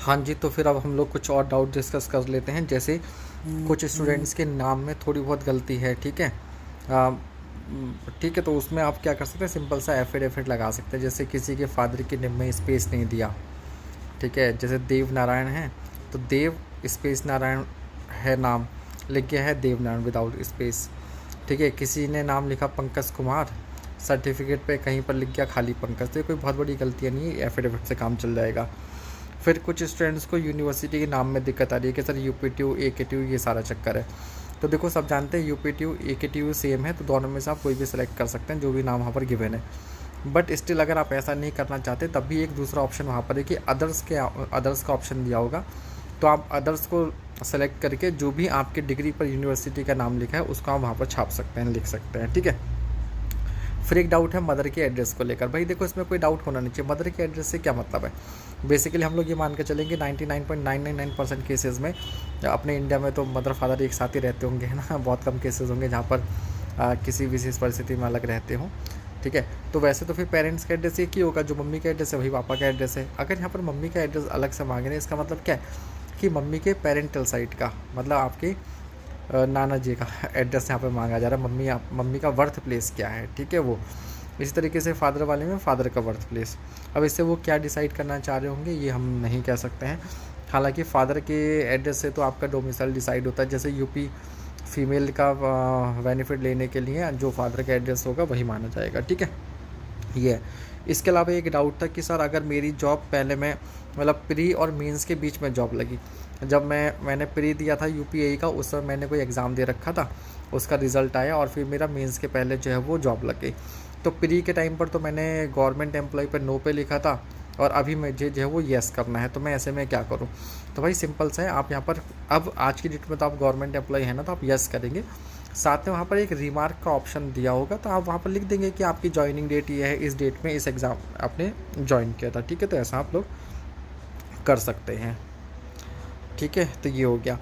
हाँ जी, तो फिर अब हम लोग कुछ और डाउट डिस्कस कर लेते हैं। जैसे कुछ स्टूडेंट्स के नाम में थोड़ी बहुत गलती है, ठीक है। ठीक है, तो उसमें आप क्या कर सकते हैं, सिंपल सा एफिडेविट लगा सकते हैं। जैसे किसी के फादर के नेम में स्पेस नहीं दिया, ठीक है। जैसे देव नारायण है तो देव स्पेस नारायण है, नाम लिख गया है देव नारायण विदाउट स्पेस, ठीक है। किसी ने नाम लिखा पंकज कुमार, सर्टिफिकेट पे कहीं पर लिख गया खाली पंकज, तो ये कोई बहुत बड़ी गलतियाँ नहीं है, एफिडेविट से काम चल जाएगा। फिर कुछ स्टूडेंट्स को यूनिवर्सिटी के नाम में दिक्कत आ रही है कि सर UPTU AKTU ये सारा चक्कर है। तो देखो, सब जानते हैं UPTU AKTU सेम है, तो दोनों में से आप कोई भी सिलेक्ट कर सकते हैं जो भी नाम वहाँ पर गिवन है। बट स्टिल अगर आप ऐसा नहीं करना चाहते तब भी एक दूसरा ऑप्शन वहाँ पर है कि अदर्स का ऑप्शन दिया होगा, तो आप अदर्स को सेलेक्ट करके जो भी आपके डिग्री पर यूनिवर्सिटी का नाम लिखा है उसको आप वहाँ पर छाप सकते हैं, लिख सकते हैं, ठीक है। फिर एक डाउट है मदर के एड्रेस को लेकर। भाई देखो, इसमें कोई डाउट होना नहीं चाहिए। मदर के एड्रेस से क्या मतलब है? बेसिकली हम लोग ये मान के चलेंगे 99.999% केसेस में अपने इंडिया में तो मदर फादर एक साथ ही रहते होंगे, है ना। बहुत कम केसेस होंगे जहाँ पर किसी विशेष परिस्थिति में अलग रहते हों, ठीक है। तो वैसे तो फिर पेरेंट्स का एड्रेस एक ही होगा, जो मम्मी का एड्रेस है वही पापा का एड्रेस है। अगर यहाँ पर मम्मी का एड्रेस अलग से मांगे इसका मतलब क्या है कि मम्मी के पेरेंटल साइड का, मतलब आपके नाना जी का एड्रेस यहाँ पर मांगा जा रहा है। मम्मी का बर्थ प्लेस क्या है, ठीक है वो। इसी तरीके से फादर वाले में फादर का बर्थ प्लेस। अब इससे वो क्या डिसाइड करना चाह रहे होंगे ये हम नहीं कह सकते हैं। हालांकि फादर के एड्रेस से तो आपका डोमिसाइल डिसाइड होता है। जैसे यूपी फीमेल का बेनिफिट लेने के लिए जो फादर का एड्रेस होगा वही माना जाएगा, ठीक है। ये इसके अलावा एक डाउट था कि सर अगर मेरी जॉब पहले मैं मतलब प्री और मेंस के बीच में जॉब लगी, जब मैंने प्री दिया था UPAE का, उस समय मैंने कोई एग्ज़ाम दे रखा था, उसका रिज़ल्ट आया और फिर मेरा मेंस के पहले जो है वो जॉब लग गई। तो प्री के टाइम पर तो मैंने गवर्नमेंट एम्प्लॉय पर नो पे लिखा था और अभी मुझे जो है वो येस करना है, तो मैं ऐसे में क्या करूँ? तो भाई सिंपल सा है, आप यहाँ पर अब आज की डेट में तो आप गवर्नमेंट एम्प्लॉय है ना, तो आप येस करेंगे। साथ में वहाँ पर एक रिमार्क का ऑप्शन दिया होगा, तो आप वहाँ पर लिख देंगे कि आपकी जॉइनिंग डेट ये है, इस डेट में इस एग्ज़ाम आपने ज्वाइन किया था, ठीक है। तो ऐसा आप लोग कर सकते हैं, ठीक है। तो ये हो गया।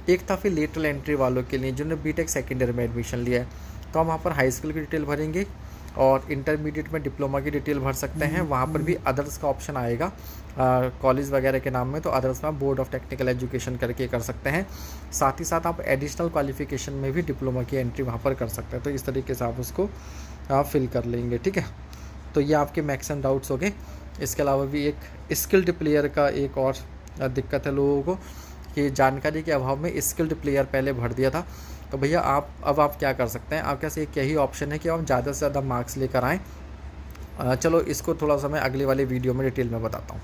एक था फिर लेटरल एंट्री वालों के लिए जिन्होंने BTech सेकेंड ईयर में एडमिशन लिया है, तो हम वहाँ पर हाई स्कूल की डिटेल भरेंगे और इंटरमीडिएट में डिप्लोमा की डिटेल भर सकते हैं। वहाँ पर भी अदर्स का ऑप्शन आएगा कॉलेज वगैरह के नाम में, तो अदर्स में बोर्ड ऑफ टेक्निकल एजुकेशन करके कर सकते हैं। साथ ही साथ आप एडिशनल क्वालिफिकेशन में भी डिप्लोमा की एंट्री वहाँ पर कर सकते हैं, तो इस तरीके से आप उसको फिल कर लेंगे, ठीक है। तो ये आपके मैक्सिमम डाउट्स हो गए। इसके अलावा भी एक स्किल्ड प्लेयर का एक और दिक्कत है लोगों को कि जानकारी के अभाव में स्किल्ड प्लेयर पहले भर दिया था। तो भैया आप क्या कर सकते हैं, आपके पास एक यही ऑप्शन है कि आप ज़्यादा से ज़्यादा मार्क्स लेकर आएँ। चलो इसको थोड़ा सा मैं अगले वाले वीडियो में डिटेल में बताता हूँ।